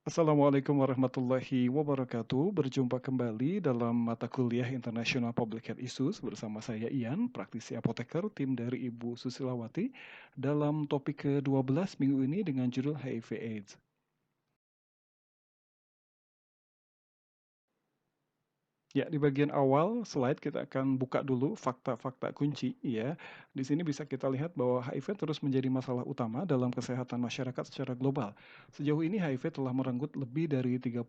Assalamualaikum warahmatullahi wabarakatuh. Berjumpa kembali dalam mata kuliah International Public Health Issues bersama saya Ian, praktisi apoteker tim dari Ibu Susilawati dalam topik ke-12 minggu ini dengan judul HIV/AIDS. Ya, di bagian awal slide kita akan buka dulu fakta-fakta kunci ya. Di sini bisa kita lihat bahwa HIV terus menjadi masalah utama dalam kesehatan masyarakat secara global. Sejauh ini HIV telah merenggut lebih dari 32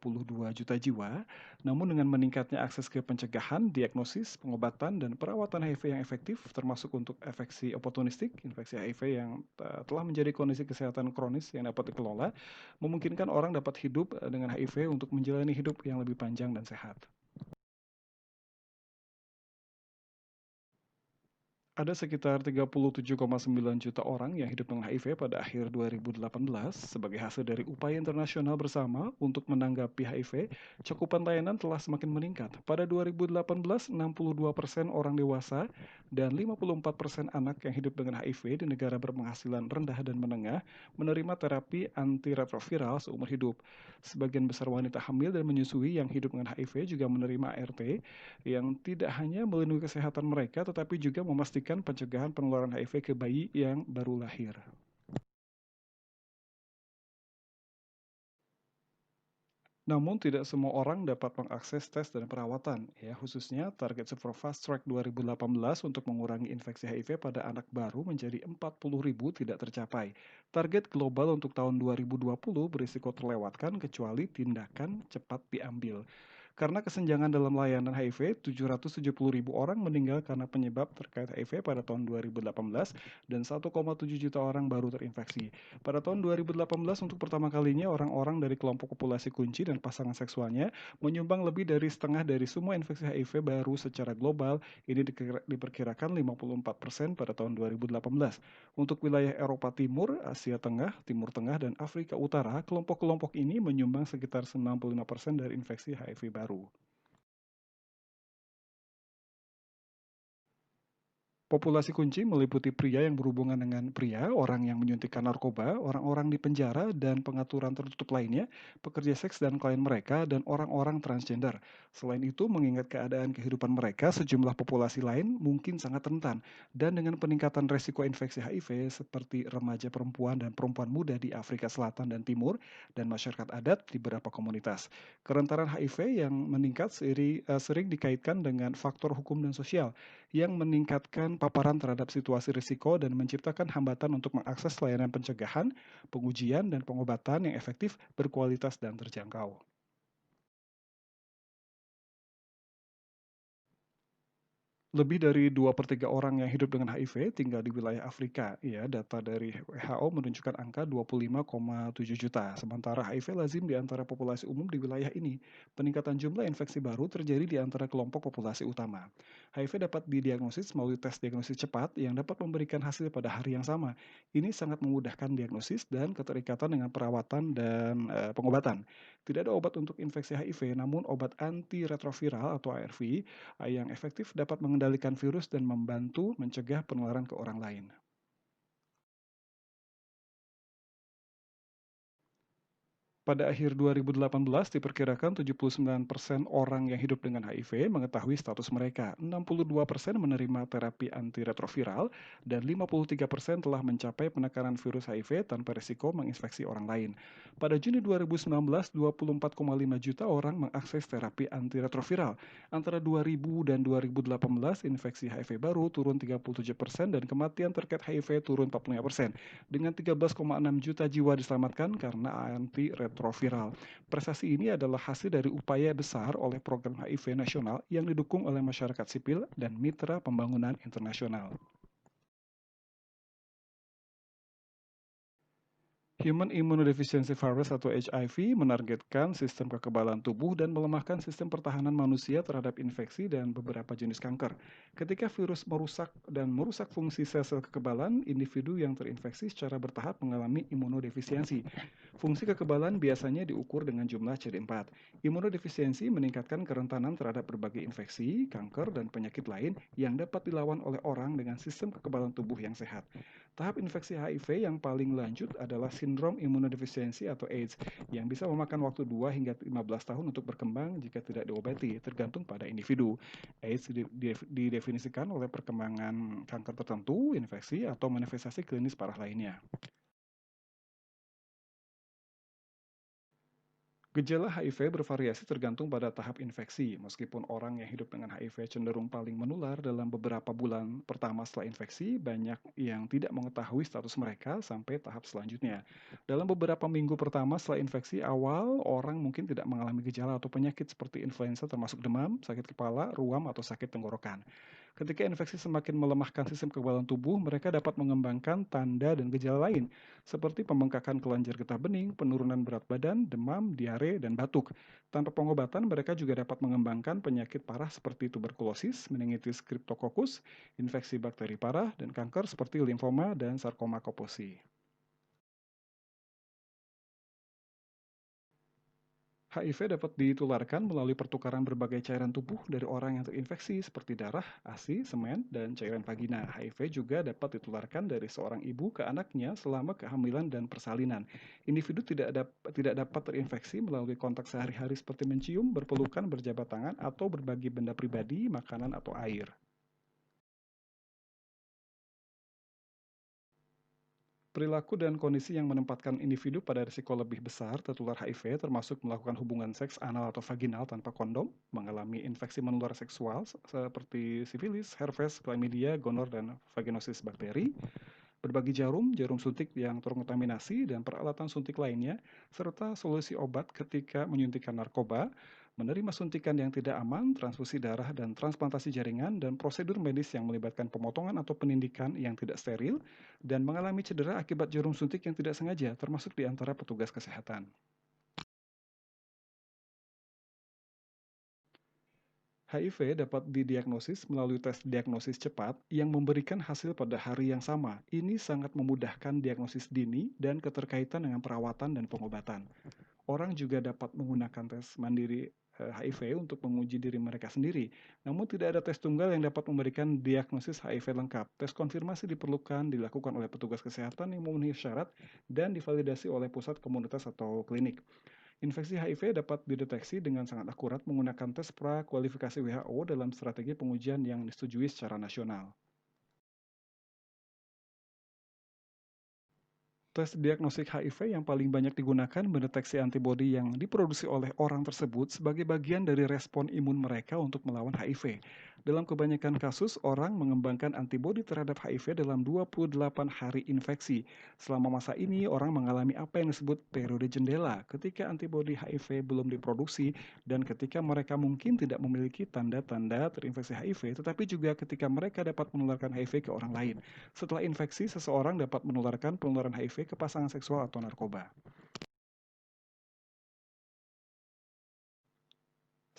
juta jiwa, namun dengan meningkatnya akses ke pencegahan, diagnosis, pengobatan, dan perawatan HIV yang efektif, termasuk untuk infeksi oportunistik, infeksi HIV yang telah menjadi kondisi kesehatan kronis yang dapat dikelola, memungkinkan orang dapat hidup dengan HIV untuk menjalani hidup yang lebih panjang dan sehat. Ada sekitar 37,9 juta orang yang hidup dengan HIV pada akhir 2018 sebagai hasil dari upaya internasional bersama untuk menanggapi HIV. Cakupan layanan telah semakin meningkat. Pada 2018, 62% orang dewasa dan 54% anak yang hidup dengan HIV di negara berpenghasilan rendah dan menengah menerima terapi antiretroviral seumur hidup. Sebagian besar wanita hamil dan menyusui yang hidup dengan HIV juga menerima ART yang tidak hanya melindungi kesehatan mereka, tetapi juga memastikan pencegahan penularan HIV ke bayi yang baru lahir. Namun tidak semua orang dapat mengakses tes dan perawatan, ya khususnya target Super Fast Track 2018 untuk mengurangi infeksi HIV pada anak baru menjadi 40.000 tidak tercapai. Target global untuk tahun 2020 berisiko terlewatkan kecuali tindakan cepat diambil. Karena kesenjangan dalam layanan HIV, 770.000 orang meninggal karena penyebab terkait HIV pada tahun 2018 dan 1,7 juta orang baru terinfeksi. Pada tahun 2018 untuk pertama kalinya orang-orang dari kelompok populasi kunci dan pasangan seksualnya menyumbang lebih dari setengah dari semua infeksi HIV baru secara global. Ini diperkirakan 54% pada tahun 2018. Untuk wilayah Eropa Timur, Asia Tengah, Timur Tengah, dan Afrika Utara, kelompok-kelompok ini menyumbang sekitar 95% dari infeksi HIV baru. Populasi kunci meliputi pria yang berhubungan dengan pria, orang yang menyuntikkan narkoba, orang-orang di penjara, dan pengaturan tertutup lainnya, pekerja seks dan klien mereka, dan orang-orang transgender. Selain itu, mengingat keadaan kehidupan mereka, sejumlah populasi lain mungkin sangat rentan. Dan dengan peningkatan resiko infeksi HIV seperti remaja perempuan dan perempuan muda di Afrika Selatan dan Timur, dan masyarakat adat di beberapa komunitas. Kerentanan HIV yang meningkat sering dikaitkan dengan faktor hukum dan sosial yang meningkatkan paparan terhadap situasi risiko dan menciptakan hambatan untuk mengakses layanan pencegahan, pengujian, dan pengobatan yang efektif, berkualitas, dan terjangkau. Lebih dari 2/3 orang yang hidup dengan HIV tinggal di wilayah Afrika. Ya, data dari WHO menunjukkan angka 25,7 juta. Sementara HIV lazim di antara populasi umum di wilayah ini. Peningkatan jumlah infeksi baru terjadi di antara kelompok populasi utama. HIV dapat didiagnosis melalui tes diagnosis cepat yang dapat memberikan hasil pada hari yang sama. Ini sangat memudahkan diagnosis dan keterikatan dengan perawatan dan pengobatan. Tidak ada obat untuk infeksi HIV, namun obat antiretroviral atau ARV yang efektif dapat mengendalikan virus dan membantu mencegah penularan ke orang lain. Pada akhir 2018, diperkirakan 79% orang yang hidup dengan HIV mengetahui status mereka. 62% menerima terapi antiretroviral dan 53% telah mencapai penekanan virus HIV tanpa risiko menginfeksi orang lain. Pada Juni 2019, 24,5 juta orang mengakses terapi antiretroviral. Antara 2000 dan 2018, infeksi HIV baru turun 37% dan kematian terkait HIV turun 45%. Dengan 13,6 juta jiwa diselamatkan karena antiretroviral. Prestasi ini adalah hasil dari upaya besar oleh program HIV nasional yang didukung oleh masyarakat sipil dan mitra pembangunan internasional. Human Immunodeficiency Virus atau HIV menargetkan sistem kekebalan tubuh dan melemahkan sistem pertahanan manusia terhadap infeksi dan beberapa jenis kanker. Ketika virus merusak fungsi sel-sel kekebalan, individu yang terinfeksi secara bertahap mengalami imunodefisiensi. Fungsi kekebalan biasanya diukur dengan jumlah CD4. Imunodefisiensi meningkatkan kerentanan terhadap berbagai infeksi, kanker, dan penyakit lain yang dapat dilawan oleh orang dengan sistem kekebalan tubuh yang sehat. Tahap infeksi HIV yang paling lanjut adalah sindrom imunodefisiensi atau AIDS, yang bisa memakan waktu 2 hingga 15 tahun untuk berkembang jika tidak diobati, tergantung pada individu. AIDS didefinisikan oleh perkembangan kanker tertentu, infeksi, atau manifestasi klinis parah lainnya. Gejala HIV bervariasi tergantung pada tahap infeksi. Meskipun orang yang hidup dengan HIV cenderung paling menular dalam beberapa bulan pertama setelah infeksi, banyak yang tidak mengetahui status mereka sampai tahap selanjutnya. Dalam beberapa minggu pertama setelah infeksi awal, orang mungkin tidak mengalami gejala atau penyakit seperti influenza termasuk demam, sakit kepala, ruam, atau sakit tenggorokan. Ketika infeksi semakin melemahkan sistem kekebalan tubuh, mereka dapat mengembangkan tanda dan gejala lain, seperti pembengkakan kelenjar getah bening, penurunan berat badan, demam, diare, dan batuk. Tanpa pengobatan, mereka juga dapat mengembangkan penyakit parah seperti tuberkulosis, meningitis cryptococcus, infeksi bakteri parah, dan kanker seperti limfoma dan sarkoma Kaposi. HIV dapat ditularkan melalui pertukaran berbagai cairan tubuh dari orang yang terinfeksi seperti darah, ASI, semen, dan cairan vagina. HIV juga dapat ditularkan dari seorang ibu ke anaknya selama kehamilan dan persalinan. Individu tidak dapat terinfeksi melalui kontak sehari-hari seperti mencium, berpelukan, berjabat tangan, atau berbagi benda pribadi, makanan, atau air. Perilaku dan kondisi yang menempatkan individu pada risiko lebih besar tertular HIV termasuk melakukan hubungan seks anal atau vaginal tanpa kondom, mengalami infeksi menular seksual seperti sifilis, herpes, chlamydia, gonor, dan vaginosis bakteri, berbagi jarum, jarum suntik yang terkontaminasi, dan peralatan suntik lainnya, serta solusi obat ketika menyuntikkan narkoba, menerima suntikan yang tidak aman, transfusi darah dan transplantasi jaringan, dan prosedur medis yang melibatkan pemotongan atau penindikan yang tidak steril, dan mengalami cedera akibat jarum suntik yang tidak sengaja, termasuk di antara petugas kesehatan. HIV dapat didiagnosis melalui tes diagnosis cepat yang memberikan hasil pada hari yang sama. Ini sangat memudahkan diagnosis dini dan keterkaitan dengan perawatan dan pengobatan. Orang juga dapat menggunakan tes mandiri HIV untuk menguji diri mereka sendiri. Namun tidak ada tes tunggal yang dapat memberikan diagnosis HIV lengkap. Tes konfirmasi diperlukan dilakukan oleh petugas kesehatan yang memenuhi syarat dan divalidasi oleh pusat komunitas atau klinik. Infeksi HIV dapat dideteksi dengan sangat akurat menggunakan tes prakualifikasi WHO dalam strategi pengujian yang disetujui secara nasional. Tes diagnostik HIV yang paling banyak digunakan mendeteksi antibodi yang diproduksi oleh orang tersebut sebagai bagian dari respon imun mereka untuk melawan HIV. Dalam kebanyakan kasus, orang mengembangkan antibodi terhadap HIV dalam 28 hari infeksi. Selama masa ini, orang mengalami apa yang disebut periode jendela, ketika antibodi HIV belum diproduksi dan ketika mereka mungkin tidak memiliki tanda-tanda terinfeksi HIV, tetapi juga ketika mereka dapat menularkan HIV ke orang lain. Setelah infeksi, seseorang dapat menularkan penularan HIV ke pasangan seksual atau narkoba.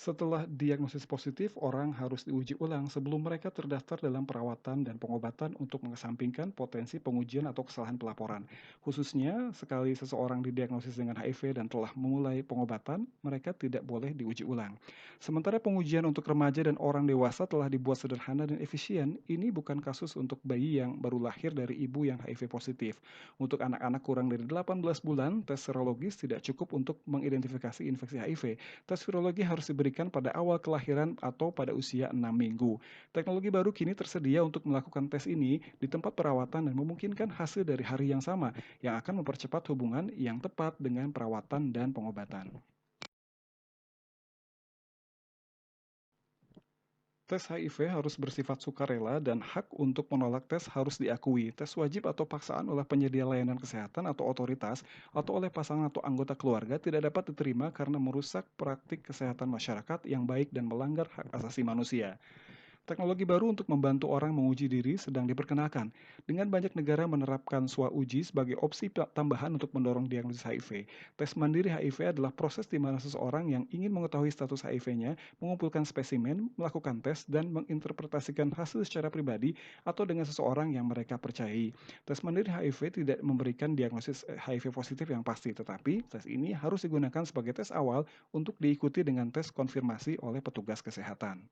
Setelah diagnosis positif, orang harus diuji ulang sebelum mereka terdaftar dalam perawatan dan pengobatan untuk mengesampingkan potensi pengujian atau kesalahan pelaporan. Khususnya, sekali seseorang didiagnosis dengan HIV dan telah memulai pengobatan, mereka tidak boleh diuji ulang. Sementara pengujian untuk remaja dan orang dewasa telah dibuat sederhana dan efisien, ini bukan kasus untuk bayi yang baru lahir dari ibu yang HIV positif. Untuk anak-anak kurang dari 18 bulan, tes serologis tidak cukup untuk mengidentifikasi infeksi HIV. Tes virologi harus diberikan pada awal kelahiran atau pada usia 6 minggu. Teknologi baru kini tersedia untuk melakukan tes ini di tempat perawatan dan memungkinkan hasil dari hari yang sama yang akan mempercepat hubungan yang tepat dengan perawatan dan pengobatan. Tes HIV harus bersifat sukarela dan hak untuk menolak tes harus diakui. Tes wajib atau paksaan oleh penyedia layanan kesehatan atau otoritas atau oleh pasangan atau anggota keluarga tidak dapat diterima karena merusak praktik kesehatan masyarakat yang baik dan melanggar hak asasi manusia. Teknologi baru untuk membantu orang menguji diri sedang diperkenalkan, dengan banyak negara menerapkan swauji sebagai opsi tambahan untuk mendorong diagnosis HIV. Tes mandiri HIV adalah proses di mana seseorang yang ingin mengetahui status HIV-nya mengumpulkan spesimen, melakukan tes, dan menginterpretasikan hasil secara pribadi atau dengan seseorang yang mereka percayai. Tes mandiri HIV tidak memberikan diagnosis HIV positif yang pasti, tetapi tes ini harus digunakan sebagai tes awal untuk diikuti dengan tes konfirmasi oleh petugas kesehatan.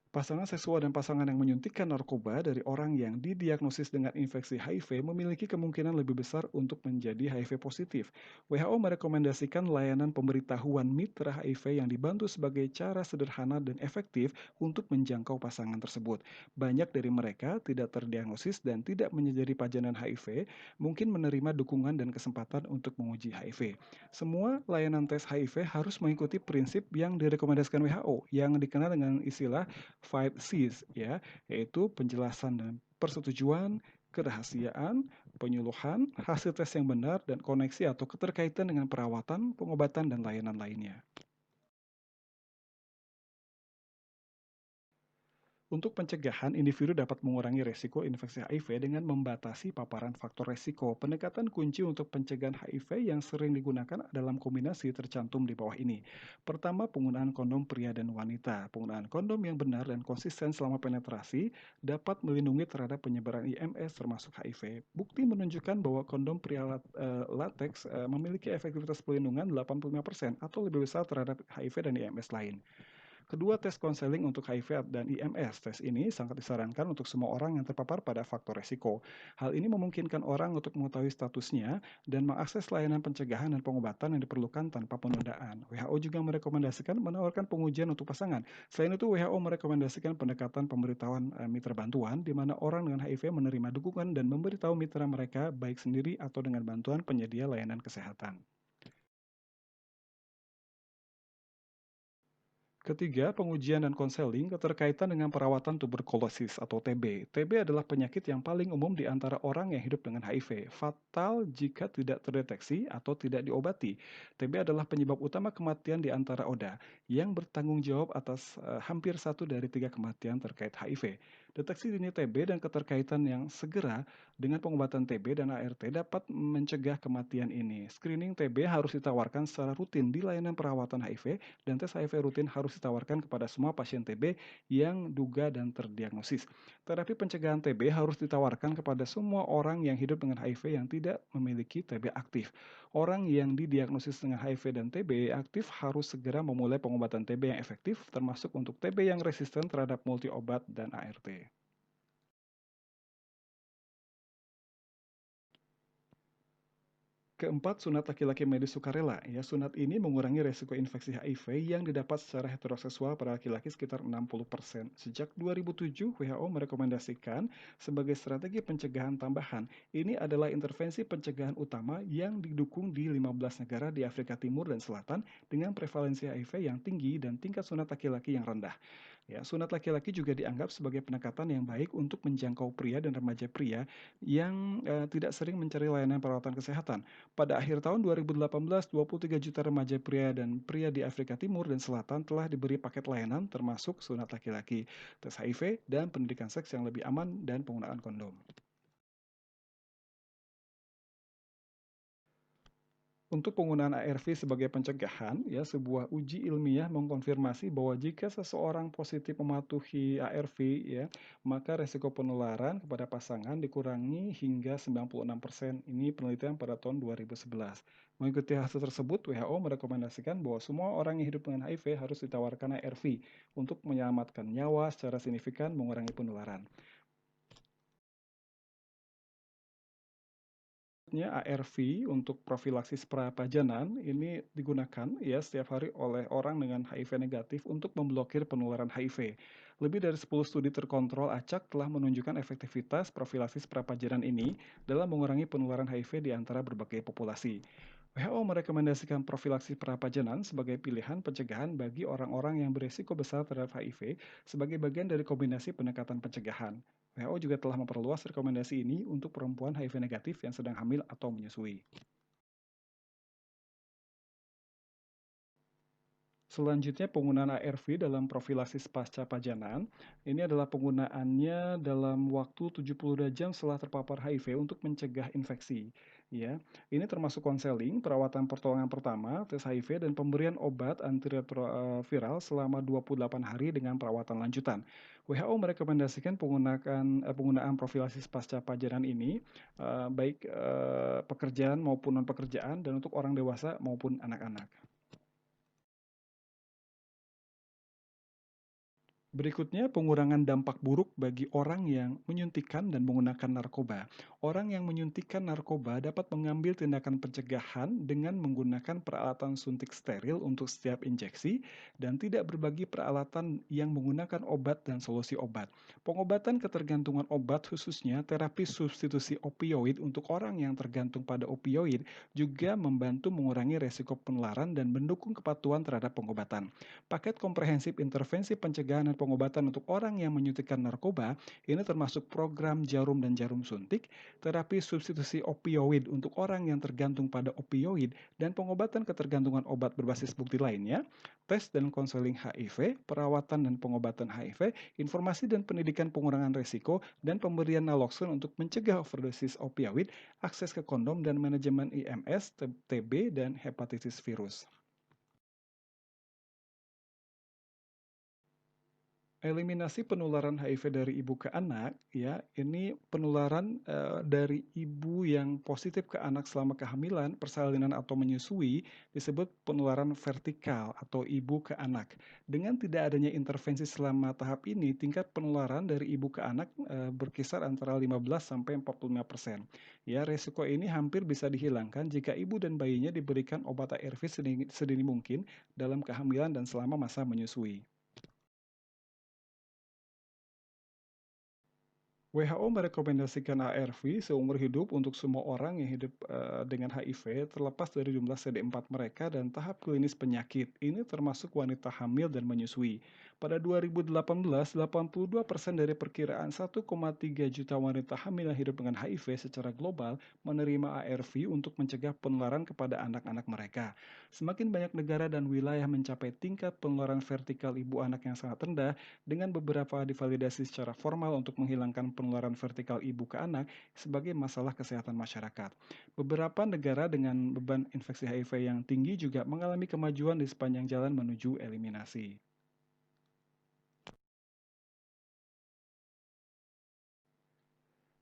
Pasangan seksual dan pasangan yang menyuntikkan narkoba dari orang yang didiagnosis dengan infeksi HIV memiliki kemungkinan lebih besar untuk menjadi HIV positif. WHO merekomendasikan layanan pemberitahuan mitra HIV yang dibantu sebagai cara sederhana dan efektif untuk menjangkau pasangan tersebut. Banyak dari mereka tidak terdiagnosis dan tidak menjadi pajanan HIV, mungkin menerima dukungan dan kesempatan untuk menguji HIV. Semua layanan tes HIV harus mengikuti prinsip yang direkomendasikan WHO yang dikenal dengan istilah 5 Cs ya, yaitu penjelasan dan persetujuan, kerahasiaan, penyuluhan, hasil tes yang benar, dan koneksi atau keterkaitan dengan perawatan, pengobatan, dan layanan lainnya. Untuk pencegahan, individu dapat mengurangi resiko infeksi HIV dengan membatasi paparan faktor resiko. Pendekatan kunci untuk pencegahan HIV yang sering digunakan dalam kombinasi tercantum di bawah ini. Pertama, penggunaan kondom pria dan wanita. Penggunaan kondom yang benar dan konsisten selama penetrasi dapat melindungi terhadap penyebaran IMS termasuk HIV. Bukti menunjukkan bahwa kondom pria latex memiliki efektivitas pelindungan 85% atau lebih besar terhadap HIV dan IMS lain. Kedua, tes konseling untuk HIV dan IMS. Tes ini sangat disarankan untuk semua orang yang terpapar pada faktor resiko. Hal ini memungkinkan orang untuk mengetahui statusnya dan mengakses layanan pencegahan dan pengobatan yang diperlukan tanpa penundaan. WHO juga merekomendasikan menawarkan pengujian untuk pasangan. Selain itu, WHO merekomendasikan pendekatan pemberitahuan mitra bantuan, di mana orang dengan HIV menerima dukungan dan memberitahu mitra mereka baik sendiri atau dengan bantuan penyedia layanan kesehatan. Ketiga, pengujian dan konseling keterkaitan dengan perawatan tuberkulosis atau TB. TB adalah penyakit yang paling umum di antara orang yang hidup dengan HIV. Fatal jika tidak terdeteksi atau tidak diobati. TB adalah penyebab utama kematian di antara ODA yang bertanggung jawab atas hampir 1 dari 3 kematian terkait HIV. Deteksi dini TB dan keterkaitan yang segera dengan pengobatan TB dan ART dapat mencegah kematian ini. Screening TB harus ditawarkan secara rutin di layanan perawatan HIV dan tes HIV rutin harus ditawarkan kepada semua pasien TB yang duga dan terdiagnosis. Terapi pencegahan TB harus ditawarkan kepada semua orang yang hidup dengan HIV yang tidak memiliki TB aktif. Orang yang didiagnosis dengan HIV dan TB aktif harus segera memulai pengobatan TB yang efektif, termasuk untuk TB yang resisten terhadap multi obat dan ART. Keempat, sunat laki-laki medis sukarela. Ya, sunat ini mengurangi resiko infeksi HIV yang didapat secara heteroseksual pada laki-laki sekitar 60%. Sejak 2007, WHO merekomendasikan sebagai strategi pencegahan tambahan. Ini adalah intervensi pencegahan utama yang didukung di 15 negara di Afrika Timur dan Selatan dengan prevalensi HIV yang tinggi dan tingkat sunat laki-laki yang rendah. Ya, sunat laki-laki juga dianggap sebagai pendekatan yang baik untuk menjangkau pria dan remaja pria yang tidak sering mencari layanan perawatan kesehatan. Pada akhir tahun 2018, 23 juta remaja pria dan pria di Afrika Timur dan Selatan telah diberi paket layanan termasuk sunat laki-laki, tes HIV, dan pendidikan seks yang lebih aman dan penggunaan kondom. Untuk penggunaan ARV sebagai pencegahan, ya sebuah uji ilmiah mengkonfirmasi bahwa jika seseorang positif mematuhi ARV, ya, maka resiko penularan kepada pasangan dikurangi hingga 96%. Ini penelitian pada tahun 2011. Mengikuti hasil tersebut, WHO merekomendasikan bahwa semua orang yang hidup dengan HIV harus ditawarkan ARV untuk menyelamatkan nyawa secara signifikan mengurangi penularan. ARV untuk profilaksis prapajanan ini digunakan ya setiap hari oleh orang dengan HIV negatif untuk memblokir penularan HIV. Lebih dari 10 studi terkontrol acak telah menunjukkan efektivitas profilaksis prapajanan ini dalam mengurangi penularan HIV di antara berbagai populasi. WHO merekomendasikan profilaksis prapajanan sebagai pilihan pencegahan bagi orang-orang yang berisiko besar terhadap HIV sebagai bagian dari kombinasi pendekatan pencegahan. WHO juga telah memperluas rekomendasi ini untuk perempuan HIV negatif yang sedang hamil atau menyusui. Selanjutnya penggunaan ARV dalam profilaksis pasca pajanan. Ini adalah penggunaannya dalam waktu 72 jam setelah terpapar HIV untuk mencegah infeksi. Ya, ini termasuk konseling, perawatan pertolongan pertama, tes HIV, dan pemberian obat antiretroviral selama 28 hari dengan perawatan lanjutan. WHO merekomendasikan penggunaan profilaksis pasca pajanan ini baik pekerjaan maupun non pekerjaan dan untuk orang dewasa maupun anak-anak. Berikutnya, pengurangan dampak buruk bagi orang yang menyuntikkan dan menggunakan narkoba. Orang yang menyuntikkan narkoba dapat mengambil tindakan pencegahan dengan menggunakan peralatan suntik steril untuk setiap injeksi dan tidak berbagi peralatan yang menggunakan obat dan solusi obat. Pengobatan ketergantungan obat, khususnya terapi substitusi opioid untuk orang yang tergantung pada opioid, juga membantu mengurangi resiko penularan dan mendukung kepatuhan terhadap pengobatan. Paket komprehensif intervensi pencegahan dan pengobatan untuk orang yang menyuntikkan narkoba ini termasuk program jarum dan jarum suntik, terapi substitusi opioid untuk orang yang tergantung pada opioid, dan pengobatan ketergantungan obat berbasis bukti lainnya, tes dan konseling HIV, perawatan dan pengobatan HIV, informasi dan pendidikan pengurangan risiko, dan pemberian naloxone untuk mencegah overdosis opioid, akses ke kondom, dan manajemen IMS, TB, dan hepatitis virus. Eliminasi penularan HIV dari ibu ke anak, ya, ini penularan dari ibu yang positif ke anak selama kehamilan, persalinan atau menyusui disebut penularan vertikal atau ibu ke anak. Dengan tidak adanya intervensi selama tahap ini, tingkat penularan dari ibu ke anak berkisar antara 15 sampai 45%. Ya, resiko ini hampir bisa dihilangkan jika ibu dan bayinya diberikan obat ARV sedini mungkin dalam kehamilan dan selama masa menyusui. WHO merekomendasikan ARV seumur hidup untuk semua orang yang hidup dengan HIV terlepas dari jumlah CD4 mereka dan tahap klinis penyakit. Ini termasuk wanita hamil dan menyusui. Pada 2018, 82% dari perkiraan 1,3 juta wanita hamil yang hidup dengan HIV secara global menerima ARV untuk mencegah penularan kepada anak-anak mereka. Semakin banyak negara dan wilayah mencapai tingkat penularan vertikal ibu anak yang sangat rendah, dengan beberapa divalidasi secara formal untuk menghilangkan penularan vertikal ibu ke anak sebagai masalah kesehatan masyarakat. Beberapa negara dengan beban infeksi HIV yang tinggi juga mengalami kemajuan di sepanjang jalan menuju eliminasi.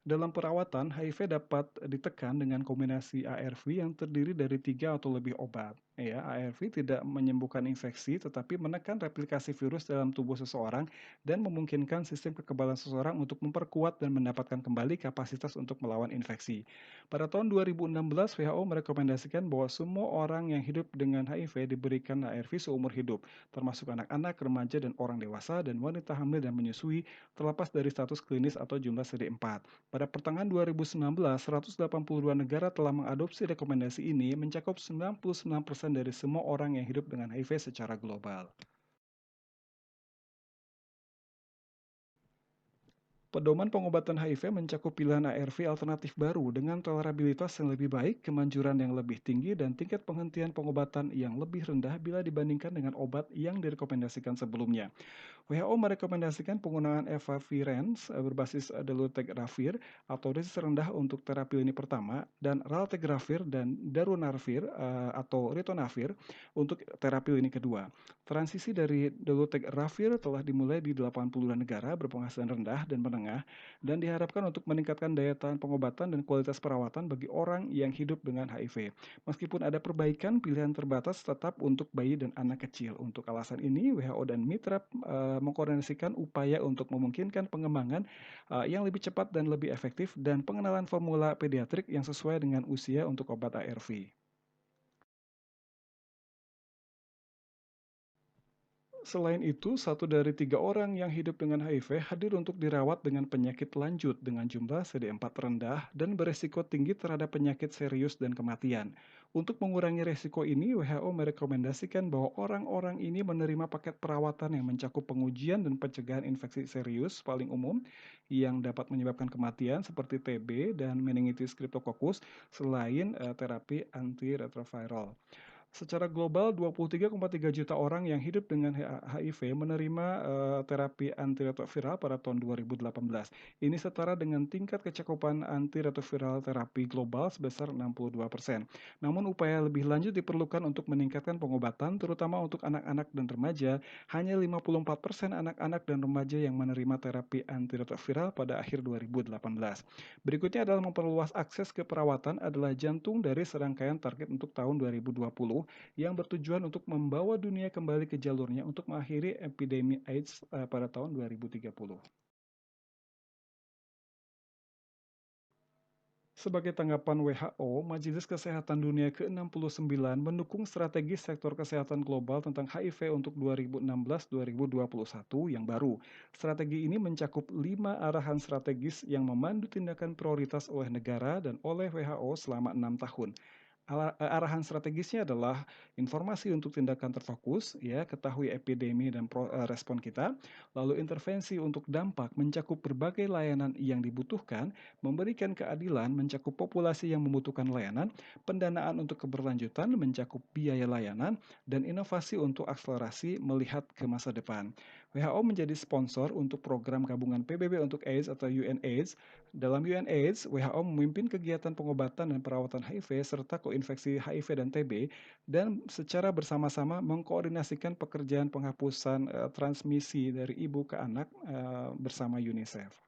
Dalam perawatan, HIV dapat ditekan dengan kombinasi ARV yang terdiri dari 3 atau lebih obat. Ya, ARV tidak menyembuhkan infeksi, tetapi menekan replikasi virus dalam tubuh seseorang dan memungkinkan sistem kekebalan seseorang untuk memperkuat dan mendapatkan kembali kapasitas untuk melawan infeksi. Pada tahun 2016, WHO merekomendasikan bahwa semua orang yang hidup dengan HIV diberikan ARV seumur hidup, termasuk anak-anak, remaja, dan orang dewasa, dan wanita hamil dan menyusui, terlepas dari status klinis atau jumlah CD4. Pada pertengahan 2019, 182 negara telah mengadopsi rekomendasi ini, mencakup 99% dari semua orang yang hidup dengan HIV secara global. Pedoman pengobatan HIV mencakup pilihan ARV alternatif baru dengan tolerabilitas yang lebih baik, kemanjuran yang lebih tinggi, dan tingkat penghentian pengobatan yang lebih rendah bila dibandingkan dengan obat yang direkomendasikan sebelumnya. WHO merekomendasikan penggunaan efavirenz berbasis dolutegravir atau dosis rendah untuk terapi lini pertama dan raltegravir dan darunavir atau ritonavir untuk terapi lini kedua. Transisi dari dolutegravir telah dimulai di 80 negara berpenghasilan rendah dan menengah dan diharapkan untuk meningkatkan daya tahan pengobatan dan kualitas perawatan bagi orang yang hidup dengan HIV. Meskipun ada perbaikan, pilihan terbatas tetap untuk bayi dan anak kecil. Untuk alasan ini, WHO dan mitra mengkoordinasikan upaya untuk memungkinkan pengembangan yang lebih cepat dan lebih efektif dan pengenalan formula pediatrik yang sesuai dengan usia untuk obat ARV. Selain itu, 1 dari 3 orang yang hidup dengan HIV hadir untuk dirawat dengan penyakit lanjut dengan jumlah CD4 rendah dan beresiko tinggi terhadap penyakit serius dan kematian. Untuk mengurangi resiko ini, WHO merekomendasikan bahwa orang-orang ini menerima paket perawatan yang mencakup pengujian dan pencegahan infeksi serius paling umum yang dapat menyebabkan kematian seperti TB dan meningitis Cryptococcus selain terapi antiretroviral. Secara global, 23,3 juta orang yang hidup dengan HIV menerima terapi antiretroviral pada tahun 2018. Ini setara dengan tingkat kecakupan antiretroviral terapi global sebesar 62%. Namun upaya lebih lanjut diperlukan untuk meningkatkan pengobatan, terutama untuk anak-anak dan remaja. Hanya 54% anak-anak dan remaja yang menerima terapi antiretroviral pada akhir 2018. Berikutnya adalah memperluas akses ke perawatan adalah jantung dari serangkaian target untuk tahun 2020, yang bertujuan untuk membawa dunia kembali ke jalurnya untuk mengakhiri epidemi AIDS pada tahun 2030. Sebagai tanggapan WHO, Majelis Kesehatan Dunia ke-69 mendukung strategi sektor kesehatan global tentang HIV untuk 2016-2021 yang baru. Strategi ini mencakup 5 arahan strategis yang memandu tindakan prioritas oleh negara dan oleh WHO selama 6 tahun. Arahan strategisnya adalah informasi untuk tindakan terfokus, ya, ketahui epidemi dan respon kita, lalu intervensi untuk dampak mencakup berbagai layanan yang dibutuhkan, memberikan keadilan mencakup populasi yang membutuhkan layanan, pendanaan untuk keberlanjutan mencakup biaya layanan, dan inovasi untuk akselerasi melihat ke masa depan. WHO menjadi sponsor untuk program gabungan PBB untuk AIDS atau UNAIDS. Dalam UNAIDS, WHO memimpin kegiatan pengobatan dan perawatan HIV serta koinfeksi HIV dan TB dan secara bersama-sama mengkoordinasikan pekerjaan penghapusan transmisi dari ibu ke anak bersama UNICEF.